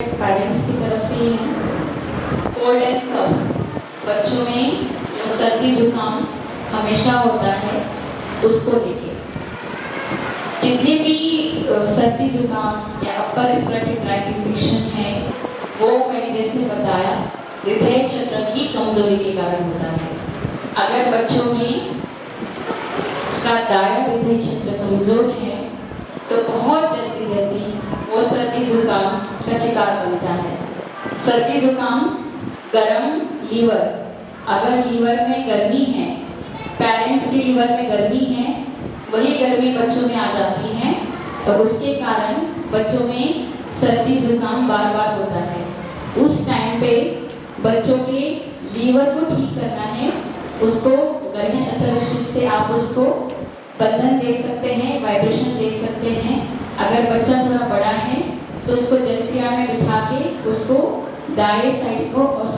Parents की तरफ से ही है। कोल्ड एंड कफ, बच्चों में जो सर्दी जुकाम हमेशा होता है उसको लेके जितने भी सर्दी जुकाम या अपर रेस्पिरेटरी ट्रैक्ट इन्फेक्शन है वो मैंने जैसे बताया हृदय क्षेत्र की कमजोरी के कारण होता है। अगर बच्चों में उसका दाया हृदय क्षेत्र कमजोर है तो बहुत जल्दी वो सर्दी जुकाम का शिकार बनता है। सर्दी जुकाम गरम लीवर, अगर लीवर में गर्मी है, पेरेंट्स के लीवर में गर्मी है, वही गर्मी बच्चों में आ जाती है और उसके कारण बच्चों में सर्दी जुकाम बार बार होता है। उस टाइम पे बच्चों के लीवर को ठीक करना है, उसको गणेश अथर्वशीर्ष से आप उसको बंधन दे सकते हैं, वाइब्रेशन दे सकते हैं। अगर बच्चा थोड़ा बड़ा है तो उसको जलक्रिया में बिठा के उसको दाएं साइड को और